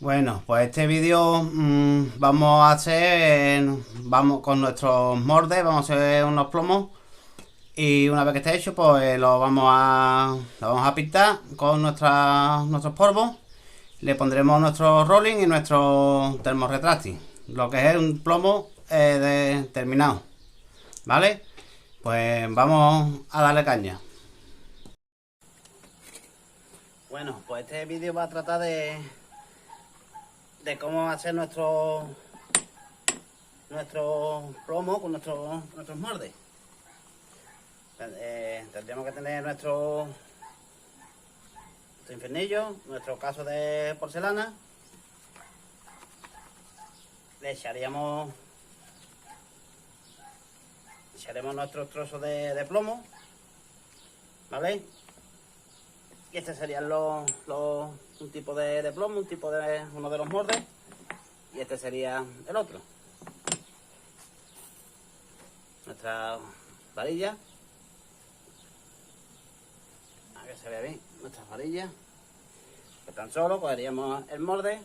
Bueno, pues este vídeo vamos a hacer, vamos con nuestros moldes, vamos a hacer unos plomos y una vez que esté hecho, pues lo vamos a pintar con nuestros polvos. Le pondremos nuestro rolling y nuestro termorretracting, lo que es un plomo terminado, ¿vale? Pues vamos a darle caña. Bueno, pues este vídeo va a tratar de cómo hacer nuestro plomo con nuestros moldes. Tendríamos que tener nuestro infernillo, nuestro caso de porcelana. Le echaremos nuestros trozos de plomo, ¿vale? Y este serían un tipo de plomo, uno de los moldes, y este sería el otro. Nuestra varilla, a que se vea bien, nuestras varillas. Que tan solo cogeríamos el molde,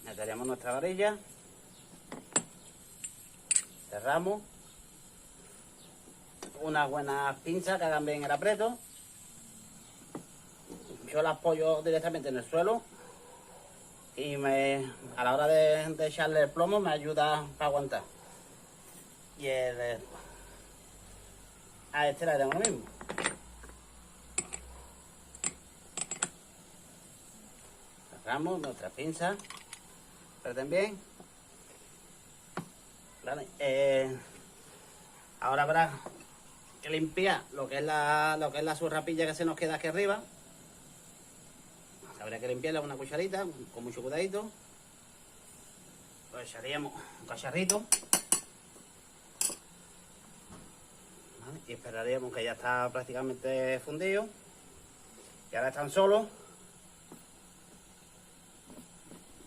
meteríamos nuestra varilla, cerramos, unas buenas pinzas que hagan bien el aprieto. Yo las apoyo directamente en el suelo y a la hora de echarle el plomo me ayuda para aguantar. Y a este le haremos lo mismo. Cerramos nuestras pinzas, aprieten bien. Vale. Ahora habrá que limpiar lo que es la surrapilla que se nos queda aquí arriba. Habría que limpiarla con una cucharita, con mucho cuidadito. Lo echaríamos un cacharrito. ¿Vale? Y esperaríamos que ya está prácticamente fundido. Y ahora están solos.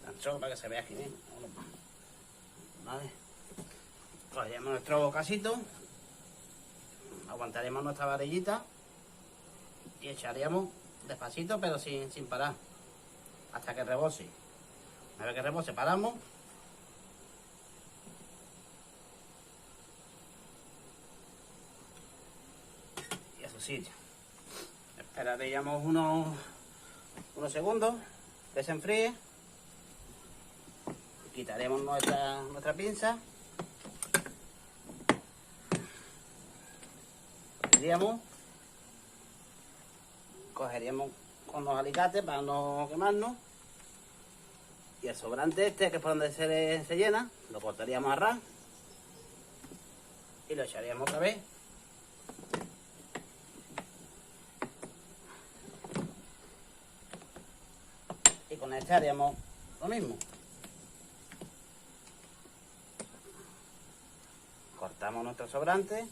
Están solos para que se vea aquí bien. ¿Vale? Cogeríamos nuestro casito. Aguantaríamos nuestra varillita. Y echaríamos despacito pero sin parar hasta que rebose. Una vez que rebose paramos y a su sitio. Esperaríamos unos segundos que se enfríe. Quitaremos nuestra pinza. Cogeríamos con los alicates para no quemarnos. Y el sobrante este, que es por donde se llena, lo cortaríamos a ras. Y lo echaríamos otra vez. Y con este haríamos lo mismo. Cortamos nuestro sobrante.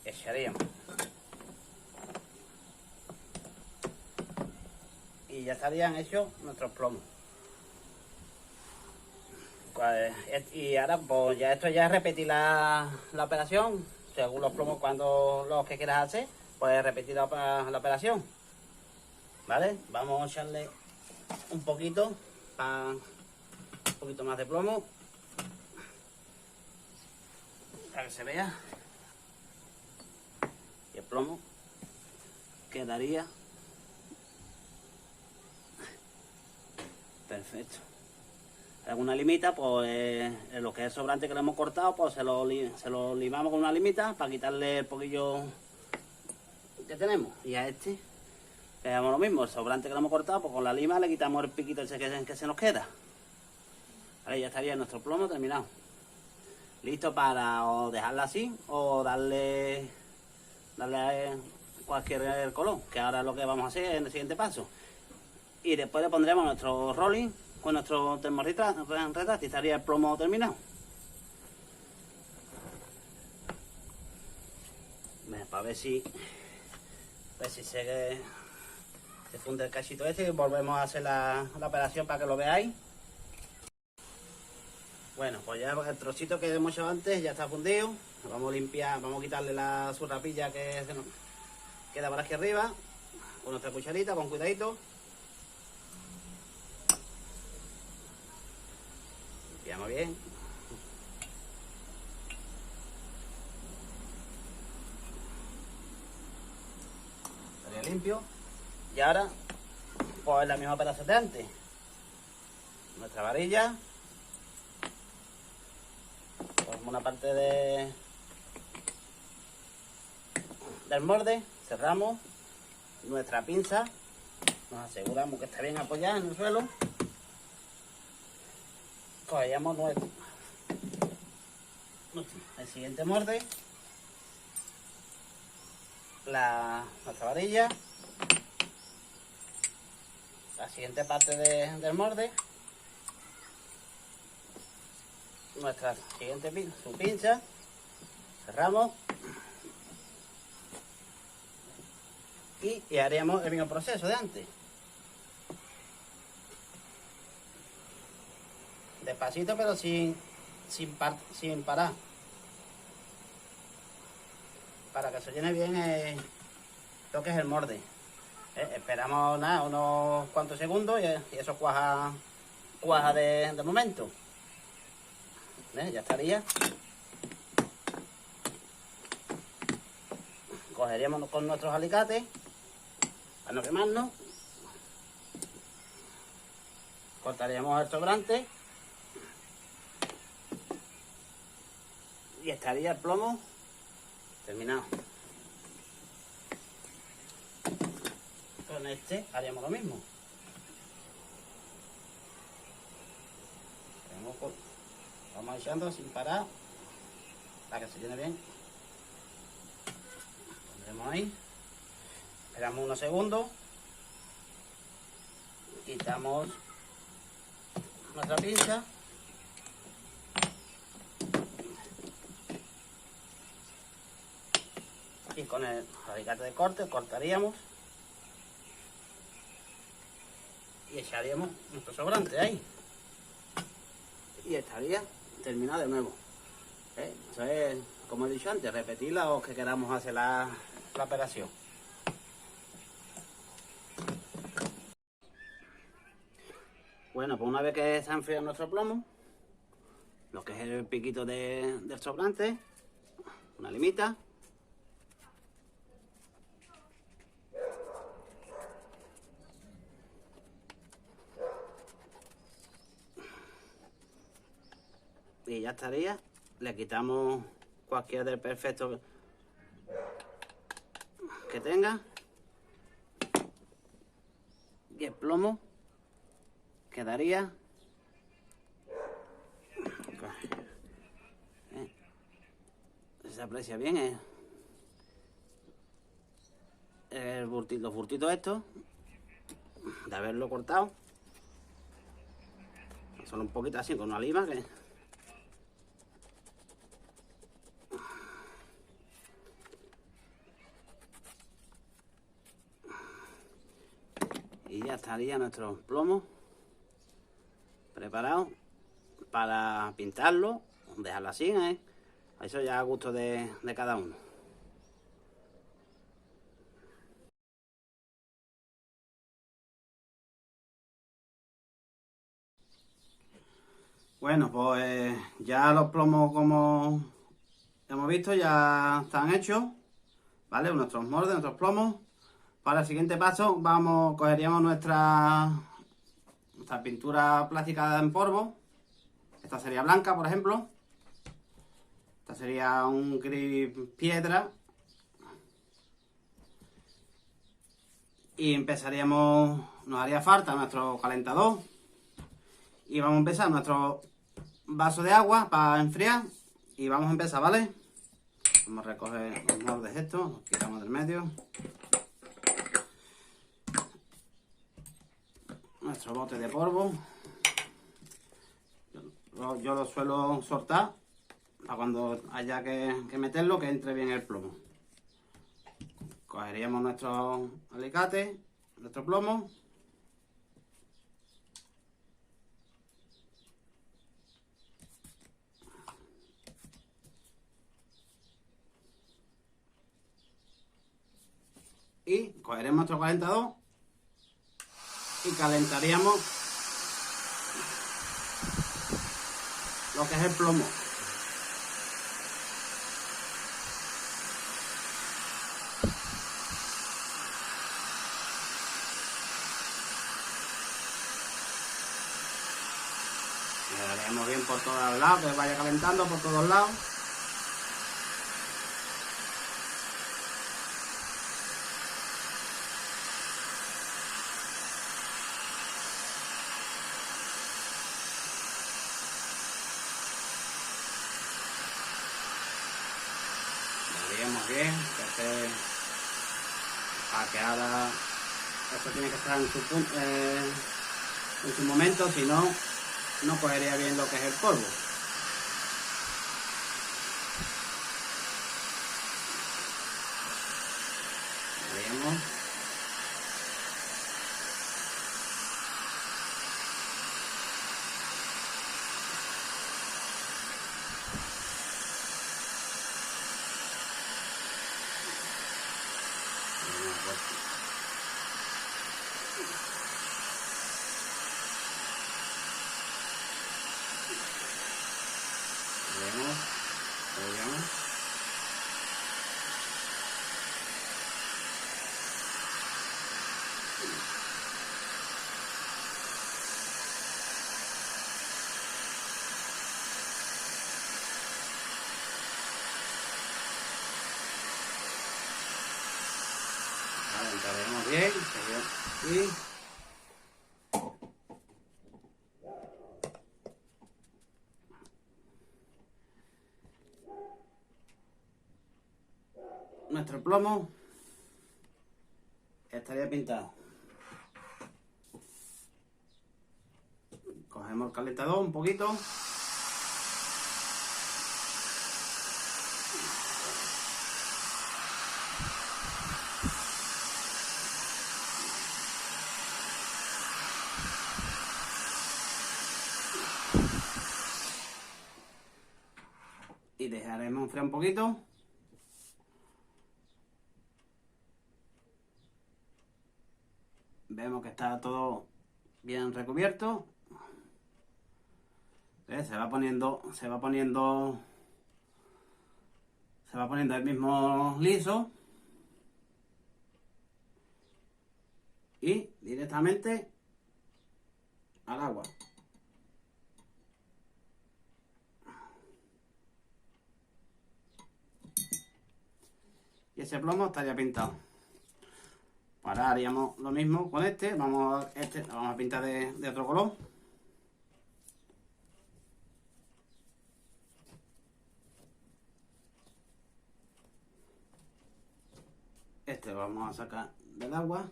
Echaríamos. Y ya estarían hechos nuestros plomos. Y ahora pues ya esto ya es repetir la operación. Según los plomos, cuando los que quieras hacer, puedes repetir la operación. ¿Vale? Vamos a echarle un poquito más de plomo para que se vea. Y el plomo quedaría perfecto. Alguna limita, pues lo que es sobrante que le hemos cortado, pues se lo limamos con una limita para quitarle el poquillo que tenemos. Y a este le damos lo mismo, el sobrante que le hemos cortado, pues con la lima le quitamos el piquito ese que se nos queda. Ahí ya estaría nuestro plomo terminado. Listo para o dejarla así o darle cualquier color, que ahora es lo que vamos a hacer en el siguiente paso. Y después le pondremos nuestro rolling con nuestro termorretracting y estaría el plomo terminado. Para ver si se funde el cachito este y volvemos a hacer la operación para que lo veáis. Bueno, pues ya el trocito que hemos hecho antes ya está fundido. Vamos a limpiar, vamos a quitarle la surrapilla que queda por aquí arriba, con nuestra cucharita, con cuidadito. Limpiamos bien. Estaría limpio. Y ahora, pues la misma operación de antes. Nuestra varilla. Cogemos una parte del molde, cerramos nuestra pinza, nos aseguramos que está bien apoyada en el suelo, cogemos el siguiente molde, nuestra varilla, la siguiente parte del molde, nuestra siguiente su pinza, cerramos y haríamos el mismo proceso de antes. Despacito, pero sin parar. Para que se llene bien lo que es el molde. Esperamos nada, unos cuantos segundos y eso cuaja de momento. Ya estaría. Cogeríamos con nuestros alicates para no quemarnos. Cortaríamos el sobrante y estaría el plomo terminado. Con este haríamos lo mismo. Vamos echando sin parar para que se llene bien. Pondremos ahí. Esperamos unos segundos. Quitamos nuestra pinza. Y con el alicate de corte cortaríamos. Y echaríamos nuestro sobrante ahí. Y estaría terminado de nuevo. Eso es, como he dicho antes, repetir lo que queramos hacer la operación. Bueno, pues una vez que se ha enfriado nuestro plomo, lo que es el piquito del sobrante, una limita. Y ya estaría. Le quitamos cualquier del perfecto que tenga. Y el plomo quedaría. Se aprecia bien los burtitos estos de haberlo cortado. Solo un poquito así con una lima que... Y ya estaría nuestro plomo preparado para pintarlo, dejarlo así, eso ya a gusto de cada uno. Bueno, pues ya los plomos, como hemos visto, ya están hechos, ¿vale? Nuestros moldes, nuestros plomos. Para el siguiente paso cogeríamos nuestra pintura plástica en polvo. Esta sería blanca, por ejemplo. Esta sería un gris piedra. Y empezaríamos, nos haría falta nuestro calentador. Y vamos a empezar nuestro vaso de agua para enfriar. Y vamos a empezar, ¿vale? Vamos a recoger los moldes estos, los quitamos del medio. Nuestro bote de polvo. Yo lo suelo soltar para cuando haya que meterlo, que entre bien el plomo. Cogeríamos nuestro alicate, nuestro plomo. Y cogeremos nuestro calentador y calentaríamos lo que es el plomo. Le daremos bien por todos lados, que vaya calentando por todos lados. Veríamos bien para que ahora esto tiene que estar en su momento, si no, no cogería bien lo que es el polvo. Veríamos. Veamos. Calentaremos bien y nuestro plomo estaría pintado. Cogemos el calentador un poquito. Y dejaremos enfriar un poquito. Vemos que está todo bien recubierto. ¿Ves? Se va poniendo el mismo liso. Y directamente al agua. Y ese plomo estaría pintado. Ahora haríamos lo mismo con este. Lo vamos a pintar de otro color. Este lo vamos a sacar del agua.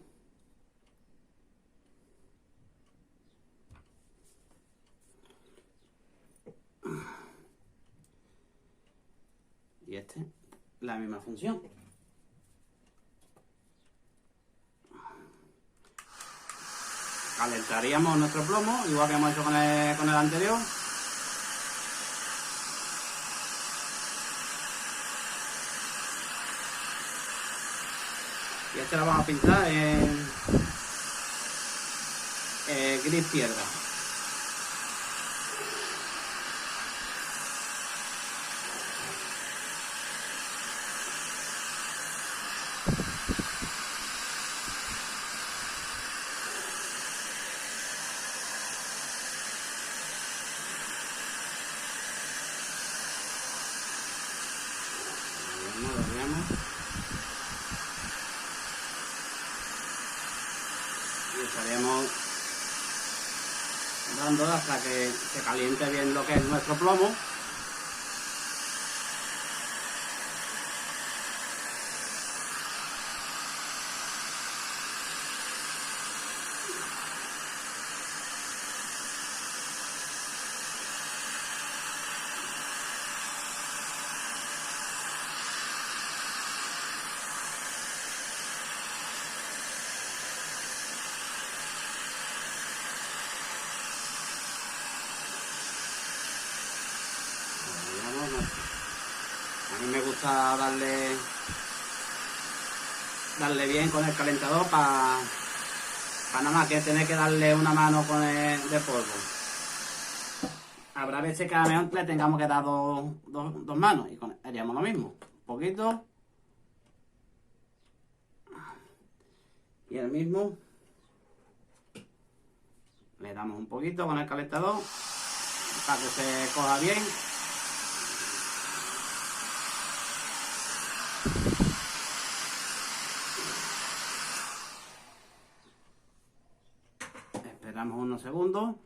Y este, la misma función. Calentaríamos nuestro plomo, igual que hemos hecho con el anterior. Y este lo vamos a pintar en gris piedra. Lo veamos. Y estaremos dando hasta que se caliente bien lo que es nuestro plomo. A mí me gusta darle darle bien con el calentador para nada más que tener que darle una mano con el de polvo. Habrá veces que a lo mejor le tengamos que dar dos manos y haríamos lo mismo. Un poquito. Y el mismo. Le damos un poquito con el calentador para que se coja bien. Esperamos unos segundos.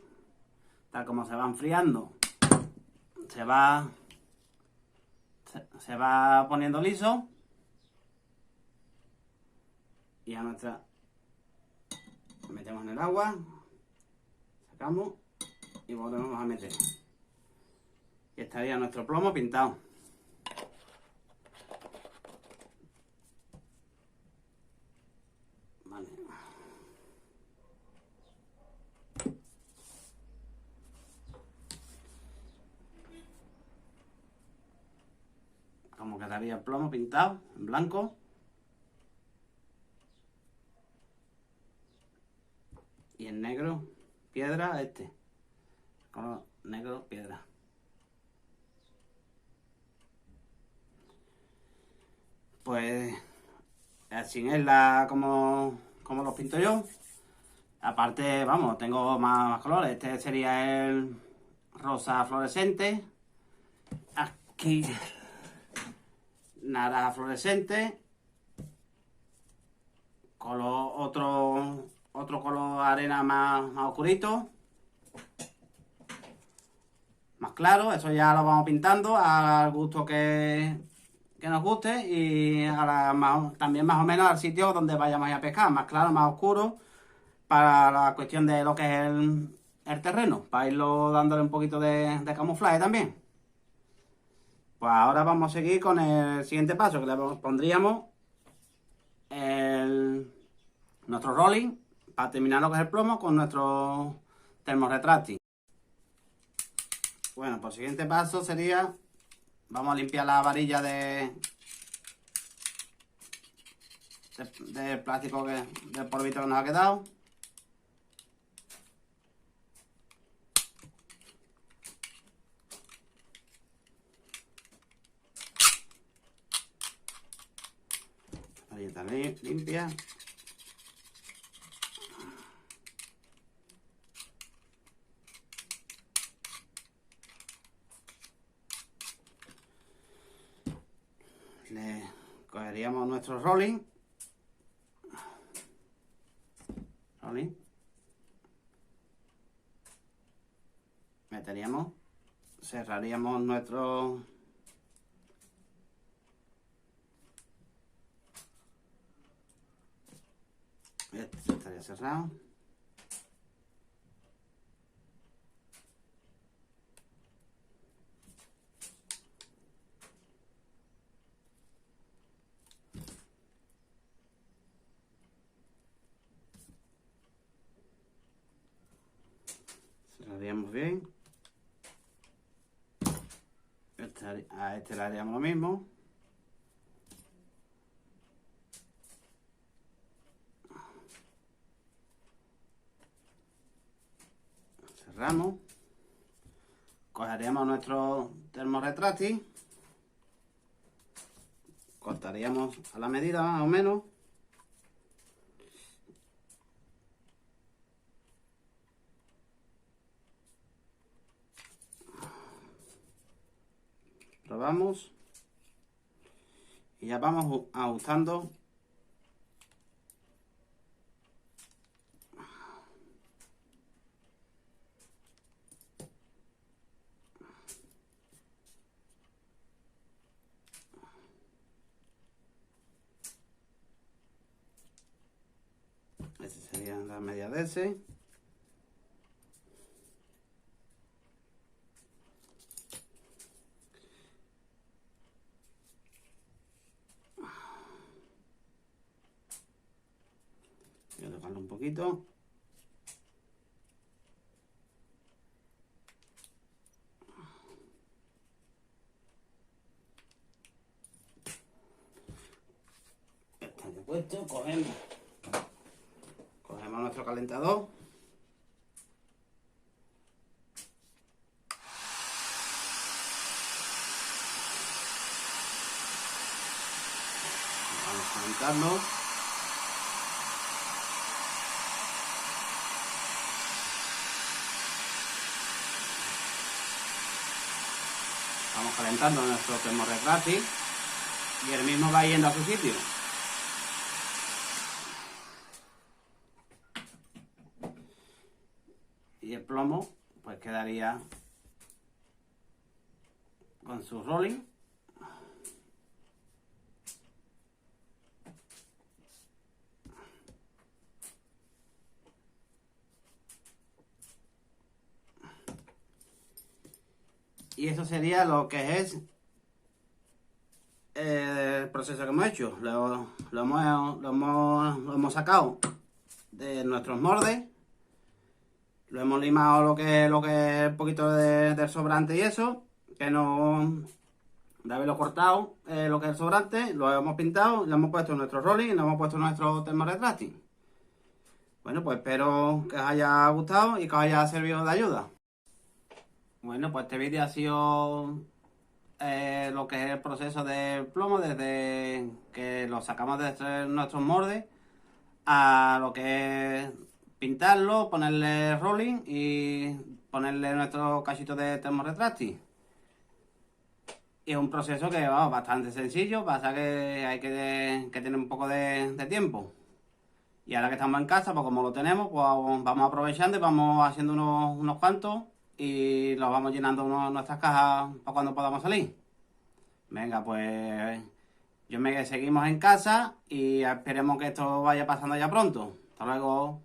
Tal como se va enfriando, se va poniendo liso. Y a nuestra metemos en el agua, sacamos y volvemos a meter. Y estaría nuestro plomo pintado. Vale. Como quedaría el plomo pintado en blanco. Y en negro, piedra, color negro, piedra. Pues así es como los pinto yo. Aparte, vamos, tengo más colores. Este sería el rosa fluorescente. Aquí naranja fluorescente. Otro color arena más oscurito, más claro. Eso ya lo vamos pintando al gusto que nos guste y también más o menos al sitio donde vayamos a pescar, más claro, más oscuro, para la cuestión de lo que es el terreno, para irlo dándole un poquito de camuflaje también. Pues ahora vamos a seguir con el siguiente paso, que le pondríamos nuestro rolling para terminar lo que es el plomo con nuestro termorretráctil. Bueno, pues el siguiente paso sería, vamos a limpiar la varilla del plástico, del polvito que nos ha quedado. La varilla está limpia. Le cogeríamos nuestro rolling. Meteríamos, cerraríamos nuestro este estaría cerrado. Cerraríamos bien. A este le haríamos lo mismo. Cerramos. Cogeríamos nuestro termorretráctil. Cortaríamos a la medida más o menos. Probamos. Y ya vamos ajustando. Esta sería la media de ese. Voy a tocarlo un poquito. Esta ya puesto, cogemos nuestro calentador. Vamos a calentarlo. Vamos calentando nuestro termorretráctil y el mismo va yendo a su sitio. Y el plomo pues quedaría con su rolling. Y eso sería lo que es el proceso que hemos hecho. Lo hemos sacado de nuestros moldes. Lo hemos limado lo que es un poquito del sobrante y eso. Que no... De haberlo cortado lo que es el sobrante. Lo hemos pintado, le hemos puesto nuestro rolling y le hemos puesto nuestro termorretráctil. Bueno, pues espero que os haya gustado y que os haya servido de ayuda. Bueno, pues este vídeo ha sido lo que es el proceso del plomo desde que lo sacamos de nuestros moldes a lo que es pintarlo, ponerle rolling y ponerle nuestro cachito de termorretráctil. Y es un proceso que va bastante sencillo, pasa que hay que tener un poco de tiempo. Y ahora que estamos en casa, pues como lo tenemos, pues vamos aprovechando y vamos haciendo unos cuantos y los vamos llenando nuestras cajas para cuando podamos salir. Venga, pues seguimos en casa y esperemos que esto vaya pasando ya pronto. Hasta luego.